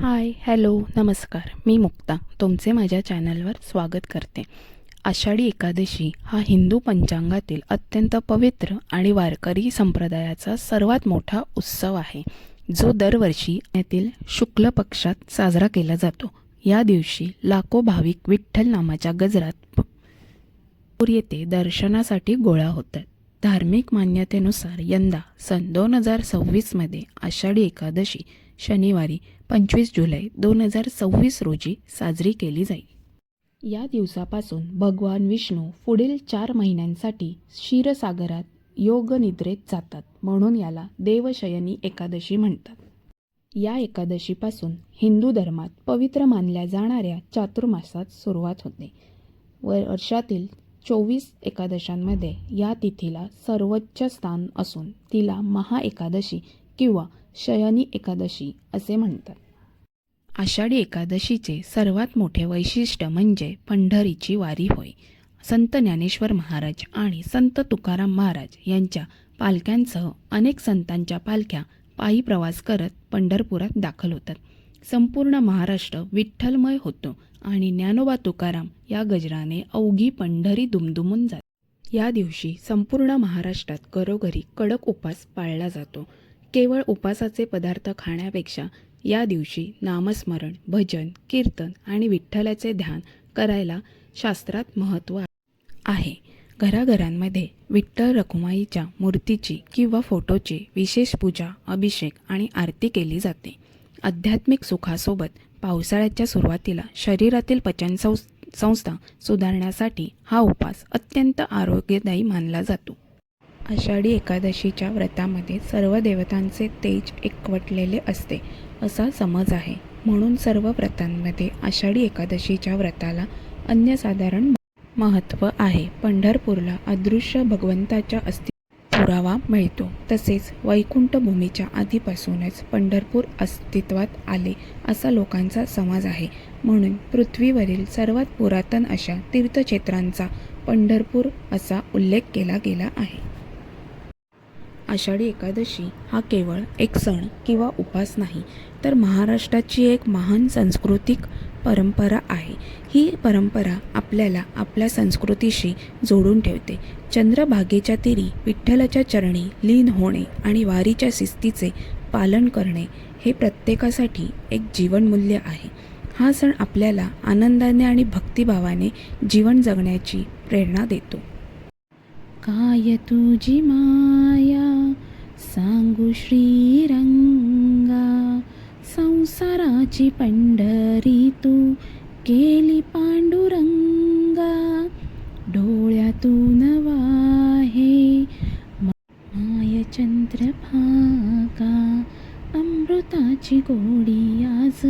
हाय, hello, नमस्कार. मी मुक्ता तुमचे माझ्या चॅनलवर स्वागत करते. आषाढी एकादशी हा हिंदू पंचांगातील अत्यंत पवित्र आणि वारकरी संप्रदायाचा सर्वात मोठा उत्सव आहे, जो दरवर्षी यातील शुक्ल पक्षात साजरा केला जातो. या दिवशी लाखो भाविक विठ्ठल नामाच्या गजरात पूर येथे दर्शनासाठी गोळा होतात. धार्मिक मान्यतेनुसार यंदा सन 2026मध्ये आषाढी एकादशी शनिवारी 25 जुलै 2026 रोजी साजरी केली जाईल. या दिवसापासून भगवान विष्णू पुढील 4 महिन्यांसाठी क्षीरसागरात योगनिद्रेत जातात, म्हणून याला देवशयनी एकादशी म्हणतात. या एकादशीपासून हिंदू धर्मात पवित्र मानल्या जाणाऱ्या चातुर्मासात सुरुवात होते. वर्षातील 24 एकादशांमध्ये या तिथीला सर्वोच्च स्थान असून तिला महाएकादशी किंवा शयनी एकादशी असे म्हणतात. आषाढी एकादशीचे सर्वात मोठे वैशिष्ट्य म्हणजे पंढरीची वारी होय. संत ज्ञानेश्वर महाराज आणि संत तुकाराम महाराज यांच्या पालख्यांसह अनेक संतांच्या पालख्या पायी प्रवास करत पंढरपुरात दाखल होतात. संपूर्ण महाराष्ट्र विठ्ठलमय होतो आणि ज्ञानोबा तुकाराम या गजराने अवघी पंढरी दुमदुमून जाते. या दिवशी संपूर्ण महाराष्ट्रात घरोघरी कडक उपास पाळला जातो. केवळ उपासाचे पदार्थ खाण्यापेक्षा या दिवशी नामस्मरण, भजन, कीर्तन आणि विठ्ठलाचे ध्यान करायला शास्त्रात महत्त्व आहे. घराघरांमध्ये विठ्ठल रखुमाईच्या मूर्तीची किंवा फोटोची विशेष पूजा, अभिषेक आणि आरती केली जाते. आध्यात्मिक सुखासोबत पावसाळ्याच्या सुरुवातीला शरीरातील पचनसंस्था सुधारण्यासाठी हा उपास अत्यंत आरोग्यदायी मानला जातो. आषाढी एकादशीच्या व्रतामध्ये सर्व देवतांचे तेज एकवटलेले असते असा समज आहे. म्हणून सर्व व्रतांमध्ये आषाढी एकादशीच्या व्रताला अनन्यसाधारण महत्त्व आहे. पंढरपूरला अदृश्य भगवंताच्या पुरावा मिळतो. तसेच वैकुंठ भूमीच्या आधीपासूनच पंढरपूर अस्तित्वात आले असा लोकांचा समज आहे. म्हणून पृथ्वीवरील सर्वात पुरातन अशा तीर्थक्षेत्रांचा पंढरपूर असा उल्लेख केला गेला आहे. आषाढी एकादशी हा केवळ एक सण किंवा उपास नाही, तर महाराष्ट्राची एक महान सांस्कृतिक परंपरा आहे. ही परंपरा आपल्याला आपल्या संस्कृतीशी जोडून ठेवते. चंद्रभागेच्या तीरी विठ्ठलाच्या चरणी लीन होणे आणि वारीच्या शिस्तीचे पालन करणे हे प्रत्येकासाठी एक जीवनमूल्य आहे. हा सण आपल्याला आनंदाने आणि भक्तिभावाने जीवन जगण्याची प्रेरणा देतो. काय तुझी माया सांगू श्रीरंगा, संसाराची पंढरी तू केली पांडुरंगा. डोळ्यातून वाहे माय चंद्रभागा, अमृताची गोडी आज